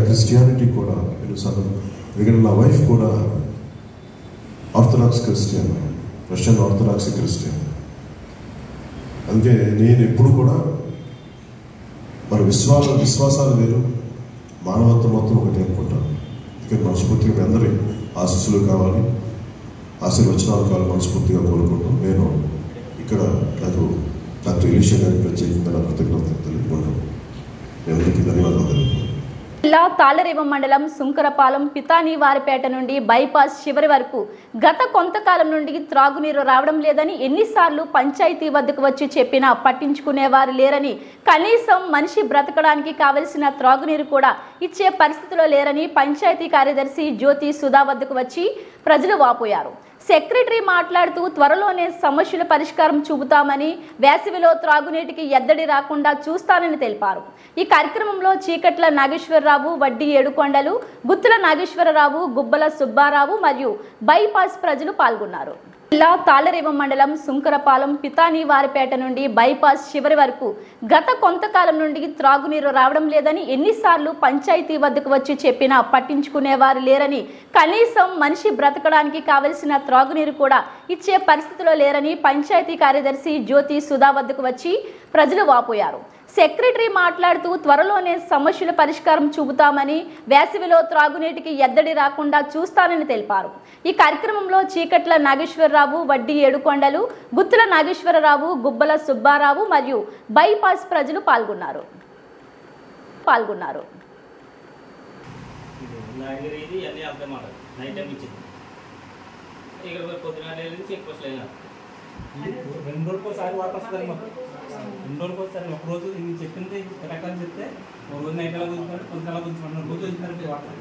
S12: క్రిస్టియానిటీ కూడా నేను ఎందుకంటే నా వైఫ్ కూడా orthodox Christian, Russian orthodox Christian. అందుకే నేను ఎప్పుడు కూడా మన విశ్వాసాలు వేరు, మానవత్వం మొత్తం ఒకటి అనుకుంటాను. అందుకని మనస్ఫూర్తిగా మీ అందరి ఆశీస్సులు కావాలి, ఆశీర్వచనాలు కావాలి మనస్ఫూర్తిగా కోరుకుంటాం. నేను ఇక్కడ నాకు డాక్టర్ ఎలీషా గారికి ప్రత్యేకంగా నా కృతజ్ఞతలు తెలుపుకుంటాను. మీ అందరికీ ధన్యవాదాలు తెలుపుకుంటాను.
S2: జిల్లా తాళరేవ మండలం సుంకరపాలెం పితానీవారిపేట నుండి బైపాస్ చివరి వరకు గత కొంతకాలం నుండి త్రాగునీరు రావడం లేదని ఎన్నిసార్లు పంచాయతీ వద్దకు వచ్చి చెప్పినా పట్టించుకునేవారు లేరని, కనీసం మనిషి బ్రతకడానికి కావలసిన త్రాగునీరు కూడా ఇచ్చే పరిస్థితిలో లేరని పంచాయతీ కార్యదర్శి జ్యోతి సుధా వద్దకు వచ్చి ప్రజలు వాపోయారు. సెక్రటరీ మాట్లాడుతూ త్వరలోనే సమస్యల పరిష్కారం చూపుతామని, వేసవిలో త్రాగునీటికి ఎద్దడి రాకుండా చూస్తానని తెలిపారు. ఈ కార్యక్రమంలో చీకట్ల నాగేశ్వరరావు, వడ్డీ ఏడుకొండలు, గుత్తుల నాగేశ్వరరావు, గుబ్బల సుబ్బారావు మరియు బైపాస్ ప్రజలు పాల్గొన్నారు. జిల్లా తాళరేవ మండలం సుంకరపాలెం పితానీవారిపేట నుండి బైపాస్ చివరి వరకు గత కొంతకాలం నుండి త్రాగునీరు రావడం లేదని ఎన్నిసార్లు పంచాయతీ వద్దకు వచ్చి చెప్పినా పట్టించుకునేవారు లేరని, కనీసం మనిషి బ్రతకడానికి కావలసిన త్రాగునీరు కూడా ఇచ్చే పరిస్థితిలో లేరని పంచాయతీ కార్యదర్శి జ్యోతి సుధా వద్దకు వచ్చి ప్రజలు వాపోయారు. సెక్రటరీ మాట్లాడుతూ త్వరలోనే సమస్యల పరిష్కారం చూపుతామని, వేసవిలో త్రాగునీటికి ఎద్దడి రాకుండా చూస్తానని తెలిపారు. ఈ కార్యక్రమంలో చీకట్ల నాగేశ్వరరావు, వడ్డీ ఏడుకొండలు, గుత్తుల నాగేశ్వరరావు, గుబ్బల సుబ్బారావు మరియు బైపాస్ ప్రజలు పాల్గొన్నారు.
S13: రెండు రోజులకోసారి వాటర్ వస్తుంది మాకు, 2 రోజులకోసారి. ఒక రోజు ఇది చెప్పింది కరెక్ట్ అని చెప్తే ఒక రోజు నైట్ ఎలా గుంజుకోండి, కొంచెం ఎలా గుంజుకోండి, రోజు వచ్చినారు వాటర్.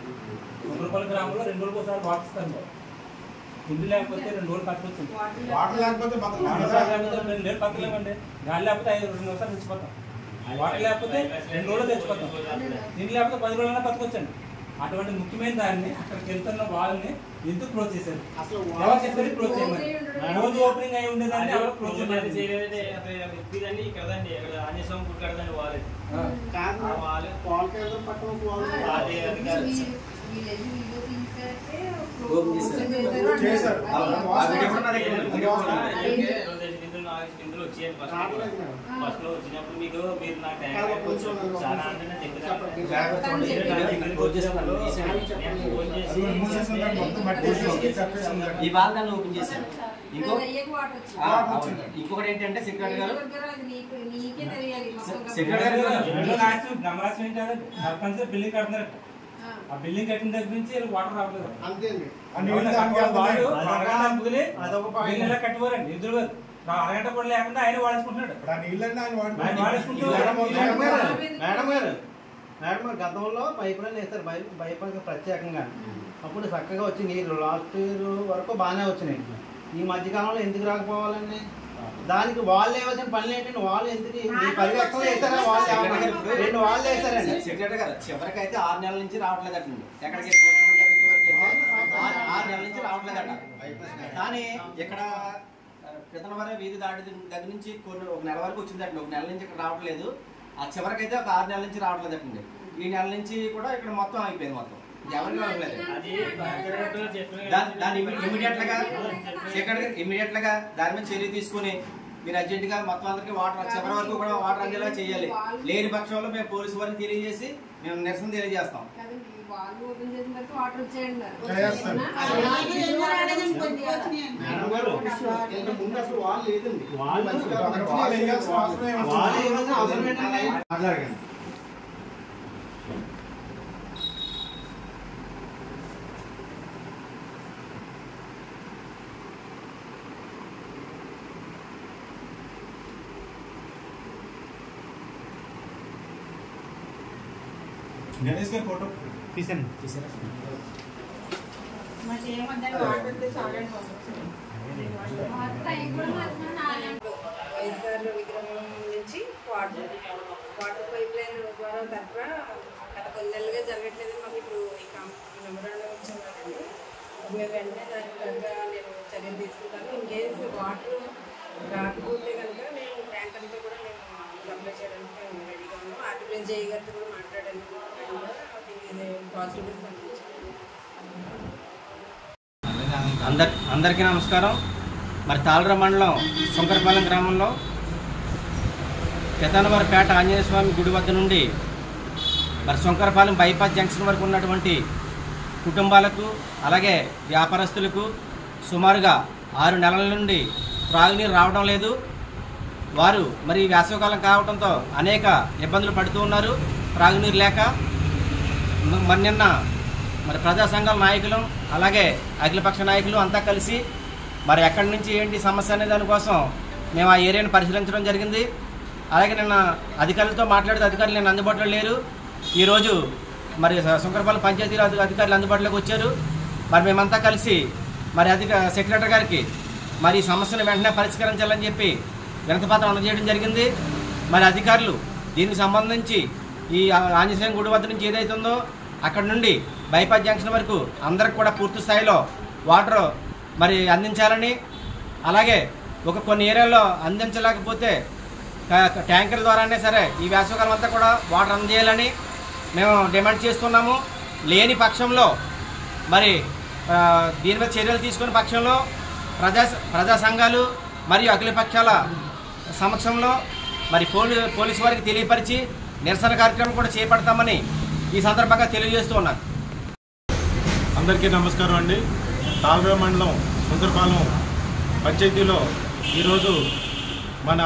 S13: 1 రూపాయల గ్రామంలో 2 రోజులకోసారి వాటర్ ఇస్తారు మాకు. ఇల్లు లేకపోతే 2 రోజులు కట్టొచ్చింది. వాటర్ లేకపోతే 2 రోజులు పక్కలేమండి. గాలి లేకపోతే 2 నిమిషాలు తెచ్చిపోతాం. వాటర్ లేకపోతే 2 రోజులు తెచ్చిపోతాం. ఇల్లు లేకపోతే 10 రోజులైనా బతకొచ్చండి. అటువంటి ముఖ్యమైన దాన్ని అక్కడికి వెళ్తున్న వాళ్ళని ఎందుకు క్లోజ్ చేశారు? అసలు ఎవరు చేశారు క్లోజ్ చేయమని? రోజు ఓపెనింగ్ అయి ఉండేదాన్ని ఎవరు క్లోజ్ చేయలేదు. వచ్చేయండి ఫస్ట్ వచ్చినప్పుడు మీకు మీరు నాకు చాలా అంటే
S14: ఇవాళ నన్ను ఓపెన్ చేశాను. ఇంకొకటి ఏంటంటే సెక్రటరీ గారు
S13: బ్రహ్మరాశ్యం కాదండి సర్పంచ్ బిల్డింగ్ కడుతున్నారు. ఆ బిల్డింగ్ కట్టిన దగ్గర నుంచి వాటర్ రావట్లేదు. కట్టిపోరండి ఎదురు అరగంట కూడా లేకుండా ఆయన వాడేసుకుంటున్నాడు.
S14: మేడం గతంలో పైప్ లైన్ వేస్తారు పైప్ ప్రత్యేకంగా. అప్పుడు చక్కగా వచ్చి నీళ్ళు లాస్ట్ ఇయర్ వరకు బాగానే వచ్చినాయి. ఈ మధ్యకాలంలో ఎందుకు రాకపోవాలండి? దానికి వాళ్ళు వేయాల్సిన పనులు ఏంటంటే వాళ్ళు ఎందుకు 10 లక్షలు వేస్తారా? వాళ్ళు 2 వాళ్ళు వేస్తారండి.
S15: సెక్రటరీ గారు చివరికైతే 6 నెలల నుంచి రావట్లేదటండి. ఎక్కడికి 6 నెలల నుంచి రావట్లేదట. కానీ ఇక్కడ పితనవరం వీధి దాటి దగ్గర నుంచి కొన్ని 1 నెల వరకు వచ్చిందటండి. 1 నెల నుంచి ఇక్కడ రావట్లేదు. ఆ చివరికైతే ఒక 6 నెలల నుంచి రావట్లేదటండి. ఈ నెల నుంచి కూడా ఇక్కడ మొత్తం అయిపోయింది. మొత్తం ఎవరికి రావట్లేదు. దాన్ని ఇమీడియట్ గా దాని మీద చర్య తీసుకుని మీరు అర్జెంట్ గా మొత్తం అందరికి వాటర్ చివరి వరకు కూడా వాటర్ అందేలా చేయాలి. లేని పక్షంలో మేము పోలీసు వారిని తెలియజేసి మేము నిరసన తెలియజేస్తాం.
S16: గణేష్ గారి ఫోటో తీసారా?
S17: వైఎస్ఆర్ విగ్రహం నుంచి వాటర్ పైప్ లైన్ ద్వారా సరఫరా గత కొన్ని నెలలుగా జరగట్లేదని మాకు ఇప్పుడు ఈ మెమోరాండం ఇచ్చానండి. మేము వెంటనే దానికి కనుక నేను చర్యలు తీసుకుంటాను. ఇన్ కేసు వాటర్ రాకపోతే కనుక మేము ట్యాంకర్తో కూడా మేము సప్లై చేయడానికి మేము రెడీగా ఉన్నాం. ఆర్టిఫిషియల్ జేఈ గారితో కూడా మాట్లాడడానికి పాజిటివ్
S15: అందరికీ నమస్కారం. మరి తాళర మండలం శంకరపాలెం గ్రామంలో పెతనవరపేట ఆంజనేయ స్వామి గుడి వద్ద నుండి మరి శంకరపాలెం బైపాస్ జంక్షన్ వరకు ఉన్నటువంటి కుటుంబాలకు అలాగే వ్యాపారస్తులకు సుమారుగా 6 నెలల నుండి త్రాగునీరు రావడం లేదు. వారు మరి వేసవికాలం కావడంతో అనేక ఇబ్బందులు పడుతూ ఉన్నారు త్రాగునీరు లేక. మరి నిన్న మరి ప్రజా సంఘాల నాయకులు అలాగే అఖిలపక్ష నాయకులు అంతా కలిసి మరి ఎక్కడి నుంచి ఏంటి సమస్య అనే దానికోసం మేము ఆ ఏరియాను పరిశీలించడం జరిగింది. అలాగే నిన్న అధికారులతో మాట్లాడితే అధికారులు నిన్న అందుబాటులో లేరు. ఈరోజు మరి శంకరపాలెం పంచాయతీరాజ్ అధికారులు అందుబాటులోకి వచ్చారు. మరి మేమంతా కలిసి మరి సెక్రటరీ గారికి మరి ఈ సమస్యను వెంటనే పరిష్కరించాలని చెప్పి వినతిపత్రం అందజేయడం జరిగింది. మరి అధికారులు దీనికి సంబంధించి ఈ ఆంజనేయ గుడి వద్ద నుంచి ఏదైతుందో అక్కడ నుండి బైపాస్ జంక్షన్ వరకు అందరికి కూడా పూర్తి స్థాయిలో వాటర్ మరి అందించాలని, అలాగే కొన్ని ఏరియాల్లో అందించలేకపోతే ట్యాంకర్ల ద్వారానే సరే ఈ వేసవికాలం అంతా కూడా వాటర్ అందజేయాలని మేము డిమాండ్ చేస్తున్నాము. లేని పక్షంలో మరి దీని మీద చర్యలు తీసుకునే పక్షంలో ప్రజా సంఘాలు మరియు అఖిలపక్షాల సమక్షంలో మరి పోలీసు వారికి తెలియపరిచి నిరసన కార్యక్రమం కూడా చేపడతామని ఈ సందర్భంగా తెలియజేస్తూ ఉన్నాను.
S16: అందరికీ నమస్కారం అండి. తాళర మండలం శంకరపాలెం పంచాయతీలో ఈరోజు మన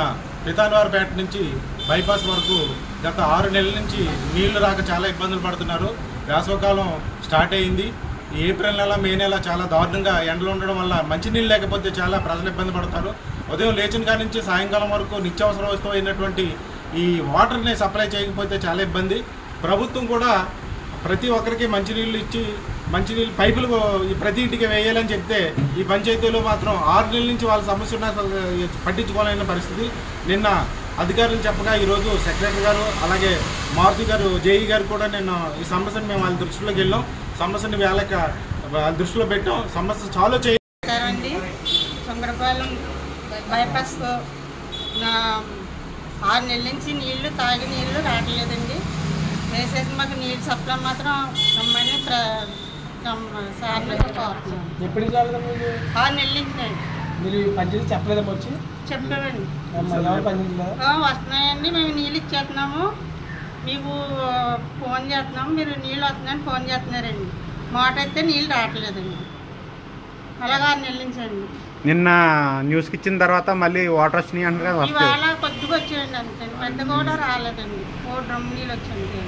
S16: పితానవారపేట నుంచి బైపాస్ వరకు గత 6 నెలల నుంచి నీళ్లు రాక చాలా ఇబ్బందులు పడుతున్నారు. వేసవికాలం స్టార్ట్ అయింది. ఏప్రిల్ నెల మే నెల చాలా దారుణంగా ఎండలు ఉండడం వల్ల మంచినీళ్ళు లేకపోతే చాలా ప్రజలు ఇబ్బంది పడతారు. ఉదయం లేచిన కాడి నుంచి సాయంకాలం వరకు నిత్యావసర వస్తువు అయినటువంటి ఈ వాటర్ని సప్లై చేయకపోతే చాలా ఇబ్బంది. ప్రభుత్వం కూడా ప్రతి ఒక్కరికి మంచినీళ్ళు ఇచ్చి మంచినీళ్ళు పైపులు ప్రతి ఇంటికి వేయాలని చెప్తే ఈ పంచాయతీలో మాత్రం 6 నెలల నుంచి వాళ్ళ సమస్య ఉన్న పట్టించుకోలేని పరిస్థితి. నిన్న అధికారులు చెప్పగా ఈరోజు సెక్రటరీ గారు అలాగే మారుతి గారు జేఈ గారు కూడా నిన్న ఈ సమస్యను మేము వాళ్ళ దృష్టిలోకి వెళ్ళాం. సమస్యని వేళక దృష్టిలో పెట్టాం. సమస్య చాలు
S17: చేయండి. శంకరపాలెం బైపాస్ 6 నెలల నుంచి నీళ్లు తాగి నీళ్లు రావట్లేదండి. దయచేసి మాకు నీళ్ళు సప్లై మాత్రం రమ్మని సార్లు కోరుతున్నాం.
S18: 6 నెలల నుంచి మీరు పంచాయతీ చెప్పలేదమ్మా వచ్చి?
S19: చెప్పామండి.
S18: ఎవరు పంచాయతీ
S19: వస్తున్నాయండి, మేము నీళ్ళు ఇచ్చేస్తున్నాము, మీకు ఫోన్ చేస్తున్నాము, మీరు నీళ్ళు వస్తున్నాయని ఫోన్ చేస్తున్నారండి. మాట అయితే నీళ్ళు రావట్లేదండి. అలాగా 6 నెలల నుంచి అండి.
S20: నిన్న న్యూస్కి ఇచ్చిన తర్వాత మళ్ళీ వాటర్ వచ్చినాయి అంటారు కదా,
S19: ఇవాళ కొద్దిగా వచ్చాయండి అంతే, పెద్ద కూడా రాలేదండి. 4 డ్రమ్ నీళ్ళు వచ్చాయండి.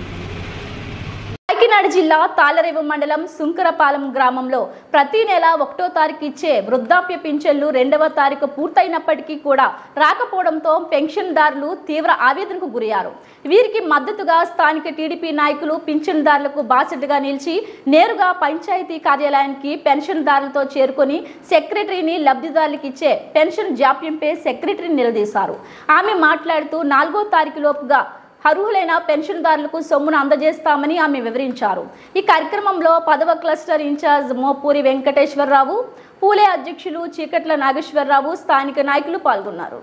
S2: కాకినాడ జిల్లా తాళరేవు మండలం సుంకరపాలెం గ్రామంలో ప్రతి నెల 1వ తారీఖు ఇచ్చే వృద్ధాప్య పింఛన్లు 2వ తారీఖు పూర్తయినప్పటికీ కూడా రాకపోవడంతో పెన్షన్దారులు తీవ్ర ఆవేదనకు గురయ్యారు. వీరికి మద్దతుగా స్థానిక టీడీపీ నాయకులు పింఛన్దారులకు బాసటగా నిలిచి నేరుగా పంచాయతీ కార్యాలయానికి పెన్షన్దారులతో చేరుకొని సెక్రటరీని లబ్ధిదారులకు ఇచ్చే పెన్షన్ జాప్యంపై సెక్రటరీని నిలదీశారు. ఆమె మాట్లాడుతూ 4వ తారీఖు లోపుగా అర్హులైన పెన్షన్దారులకు సొమ్మును అందజేస్తామని ఆమె వివరించారు. ఈ కార్యక్రమంలో 10వ క్లస్టర్ ఇన్ఛార్జ్ మోపూరి వెంకటేశ్వరరావు, పూలే అధ్యక్షులు చీకట్ల నాగేశ్వరరావు, స్థానిక నాయకులు పాల్గొన్నారు.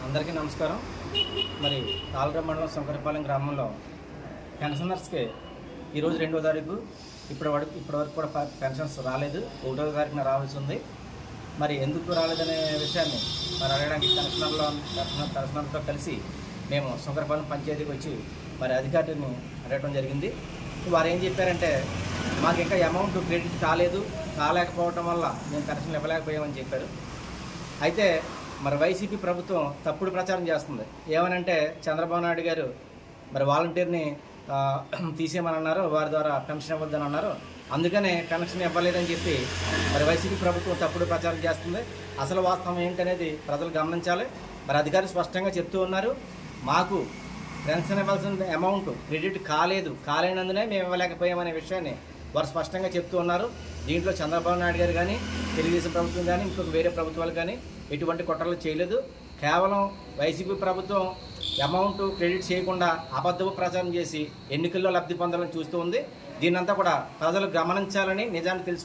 S15: అందరికీ నమస్కారం. మరి తాళరేవు మండలం శంకరపాలెం గ్రామంలో పెన్షనర్స్కి ఈరోజు 2వ తారీఖు ఇప్పటివరకు కూడా పెన్షన్స్ రాలేదు. 1వ తారీఖున రావాల్సి ఉంది. మరి ఎందుకు రాలేదనే విషయాన్ని మరి అడగడానికి పెన్షనర్లతో కలిసి మేము శంకరపాలెం పంచాయతీకి వచ్చి మరి అధికారిని అడగడం జరిగింది. వారు ఏం చెప్పారంటే, మాకు ఇంకా అమౌంట్ క్రెడిట్ కాలేకపోవటం వల్ల మేము పెన్షన్లు ఇవ్వలేకపోయామని చెప్పారు. అయితే మరి వైసీపీ ప్రభుత్వం తప్పుడు ప్రచారం చేస్తుంది. ఏమనంటే చంద్రబాబు నాయుడు గారు మరి వాలంటీర్ని తీసేయమని అన్నారు, వారి ద్వారా పెన్షన్ ఇవ్వద్దని అన్నారు, అందుకనే పెన్షన్ ఇవ్వలేదని చెప్పి మరి వైసీపీ ప్రభుత్వం తప్పుడు ప్రచారం చేస్తుంది. అసలు వాస్తవం ఏంటనేది ప్రజలు గమనించాలి. మరి అధికారులు స్పష్టంగా చెప్తూ ఉన్నారు, మాకు పెన్షన్ ఇవ్వాల్సిన అమౌంట్ క్రెడిట్ కాలేనందునే మేము ఇవ్వలేకపోయామనే విషయాన్ని వారు స్పష్టంగా చెప్తూ ఉన్నారు. దీంట్లో చంద్రబాబు నాయుడు గారు కానీ, తెలుగుదేశం ప్రభుత్వం కానీ, ఇంకొక వేరే ప్రభుత్వాలు కానీ ఎటువంటి కుట్రలు చేయలేదు. కేవలం వైసీపీ ప్రభుత్వం అమౌంట్ క్రెడిట్ చేయకుండా అబద్ధపు ప్రచారం చేసి ఎన్నికల్లో లబ్ధి పొందాలని చూస్తూ ఉంది. దీన్నంతా కూడా ప్రజలు గమనించాలని నిజాన్ని తెలుసు.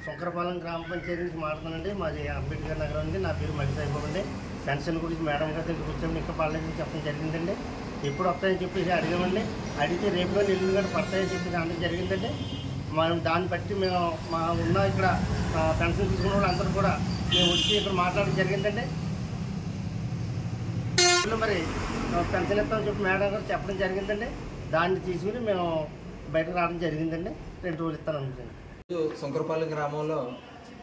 S21: శంకరపాలెం గ్రామ పంచాయతీ నుంచి మాట్లాడుతానండి. మాది అంబేద్కర్ నగరం అండి. నా పేరు మల్లి సాయిబాబు అండి. పెన్షన్ గురించి మేడం గారి దగ్గర కూర్చొని ఇంకా పర్లేదని చెప్పడం జరిగిందండి. ఎప్పుడు వస్తాయని చెప్పేసి అడిగామండి. అడిగితే రేపులో ఎల్లుండి కూడా పడతాయని చెప్పేసి అనడం జరిగిందండి. మనం దాన్ని బట్టి మేము ఉన్న ఇక్కడ పెన్షన్ తీసుకున్న వాళ్ళు అందరూ కూడా మేము వచ్చి ఇక్కడ మాట్లాడడం జరిగిందండి. మరి పెన్షన్ ఇస్తామని చెప్పి మేడం గారు చెప్పడం జరిగిందండి. దాన్ని తీసుకుని మేము బయటకు రావడం జరిగిందండి. 2 రోజులు ఇస్తాను అనుకుంటున్నాను.
S22: శంకరపాలెం గ్రామంలో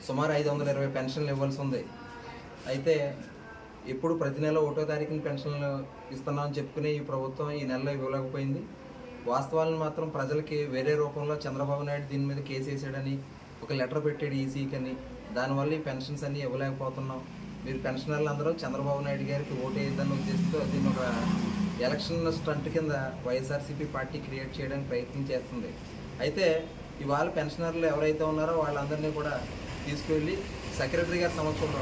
S22: సుమారు 520 పెన్షన్లు ఇవ్వాల్సి ఉంది. అయితే ఇప్పుడు ప్రతి నెల 1వ తారీఖున పెన్షన్లు ఇస్తున్నామని చెప్పుకుని ఈ ప్రభుత్వం ఈ నెలలో ఇవ్వలేకపోయింది. వాస్తవాలను మాత్రం ప్రజలకి వేరే రూపంలో చంద్రబాబు నాయుడు దీని మీద కేసు వేసాడని ఒక లెటర్ పెట్టాడు ఈసీకి అని. దానివల్ల ఈ పెన్షన్స్ అన్నీ ఇవ్వలేకపోతున్నాం. మీరు పెన్షనర్లు అందరూ చంద్రబాబు నాయుడు గారికి ఓటు వేయదని ఉద్దేశంతో దీన్ని ఒక ఎలక్షన్ స్టంట్ కింద వైఎస్ఆర్సీపీ పార్టీ క్రియేట్ చేయడానికి ప్రయత్నం చేస్తుంది. అయితే ఇవాళ పెన్షనర్లు ఎవరైతే ఉన్నారో వాళ్ళందరినీ కూడా తీసుకువెళ్ళి సెక్రటరీ గారి సమక్షంలో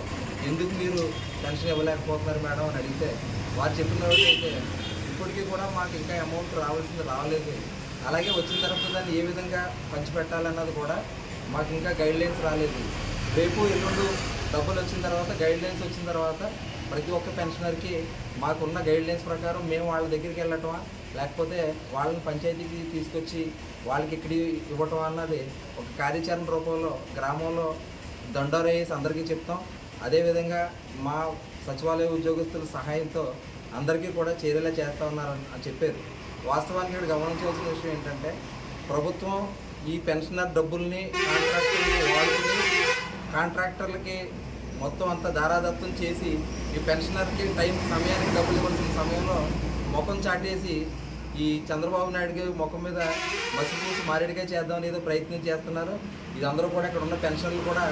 S22: ఎందుకు మీరు పెన్షన్ ఇవ్వలేకపోతున్నారు మేడం అని అడిగితే వారు చెప్పిన అయితే ఇప్పటికీ కూడా మాకు ఇంకా అమౌంట్ రాలేదు, అలాగే వచ్చిన తర్వాత దాన్ని ఏ విధంగా పంచిపెట్టాలన్నది కూడా మాకు ఇంకా గైడ్లైన్స్ రాలేదు. రేపు ఎల్లుండు డబ్బులు వచ్చిన తర్వాత గైడ్లైన్స్ వచ్చిన తర్వాత ప్రతి ఒక్క పెన్షనర్కి మాకున్న గైడ్లైన్స్ ప్రకారం మేము వాళ్ళ దగ్గరికి వెళ్ళటమా లేకపోతే వాళ్ళని పంచాయతీకి తీసుకొచ్చి వాళ్ళకి ఇక్కడ ఇవ్వటం అన్నది ఒక కార్యాచరణ రూపంలో గ్రామంలో దండోరా వేసి అందరికీ చెప్తాం. అదేవిధంగా మా సచివాలయ ఉద్యోగస్తుల సహాయంతో అందరికీ కూడా చర్యలు చేస్తూ ఉన్నారని చెప్పారు. వాస్తవానికి ఇక్కడ గమనించవలసిన విషయం ఏంటంటే ప్రభుత్వం ఈ పెన్షనర్ డబ్బుల్ని కాంట్రాక్టర్లకి మొత్తం అంతా దారాదత్తం చేసి ఈ పెన్షనర్కి సమయానికి డబ్బులు ఇవ్వాల్సిన సమయంలో ముఖం చాటేసి ఈ చంద్రబాబు నాయుడుకి ముఖం మీద మసిపూసి మారేడుగా చేద్దామని ఏదో ప్రయత్నం చేస్తున్నారు. ఇది అందరూ కూడా ఇక్కడ ఉన్న పెన్షన్లు కూడా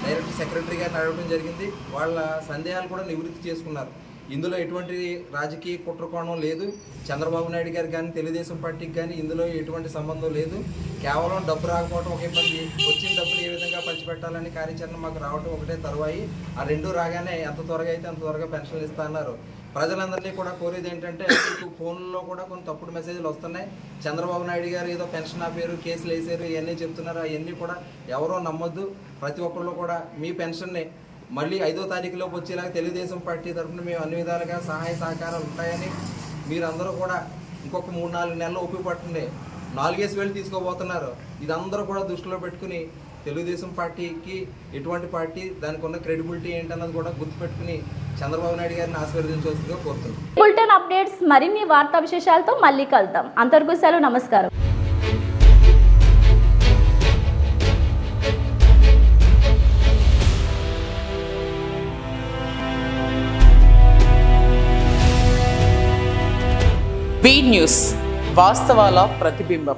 S22: డైరెక్ట్ సెక్రటరీ గారిని అడగడం జరిగింది. వాళ్ళ సందేహాలు కూడా నివృత్తి చేసుకున్నారు. ఇందులో ఎటువంటి రాజకీయ కుట్రకోణం లేదు. చంద్రబాబు నాయుడు గారికి కానీ తెలుగుదేశం పార్టీకి కానీ ఇందులో ఎటువంటి సంబంధం లేదు. కేవలం డబ్బు రాకపోవడం ఒక ఇబ్బంది, వచ్చిన డబ్బులు ఏ విధంగా పంచిపెట్టాలని కార్యాచరణ మాకు రావడం ఒకటే తరువాయి. ఆ రెండు రాగానే ఎంత త్వరగా అయితే అంత త్వరగా పెన్షన్లు ఇస్తా అన్నారు. ప్రజలందరినీ కూడా కోరేది ఏంటంటే, మీకు ఫోన్లో కూడా కొన్ని తప్పుడు మెసేజ్లు వస్తున్నాయి. చంద్రబాబు నాయుడు గారు ఏదో పెన్షన్ ఆపేరు, కేసులు వేసారు, ఇవన్నీ చెప్తున్నారు. అవన్నీ కూడా ఎవరో నమ్మొద్దు. ప్రతి ఒక్కళ్ళు కూడా మీ పెన్షన్ని మళ్ళీ 5వ తారీఖులోకి వచ్చేలాగా తెలుగుదేశం పార్టీ తరఫున మేము అన్ని విధాలుగా సహాయ సహకారాలు ఉంటాయని మీరందరూ కూడా ఇంకొక 3-4 నెలలు ఓపిక పట్టండి. 4 వేలు తీసుకోబోతున్నారు. ఇదందరూ కూడా దృష్టిలో పెట్టుకుని తెలుగుదేశం పార్టీకి ఎటువంటి పార్టీ, దానికి ఉన్న క్రెడిబిలిటీ ఏంటన్నది కూడా గుర్తుపెట్టుకుని చంద్రబాబు నాయుడు గారిని ఆశీర్వదించవలసిందిగా కోరుతున్నాం.
S2: బులెటిన్ అప్డేట్స్ మరిన్ని వార్తా విశేషాలతో మళ్ళీ కలుద్దాం. అంతవరకు సెలవు. నమస్కారం.
S1: బీ న్యూస్, వాస్తవాల ప్రతిబింబం.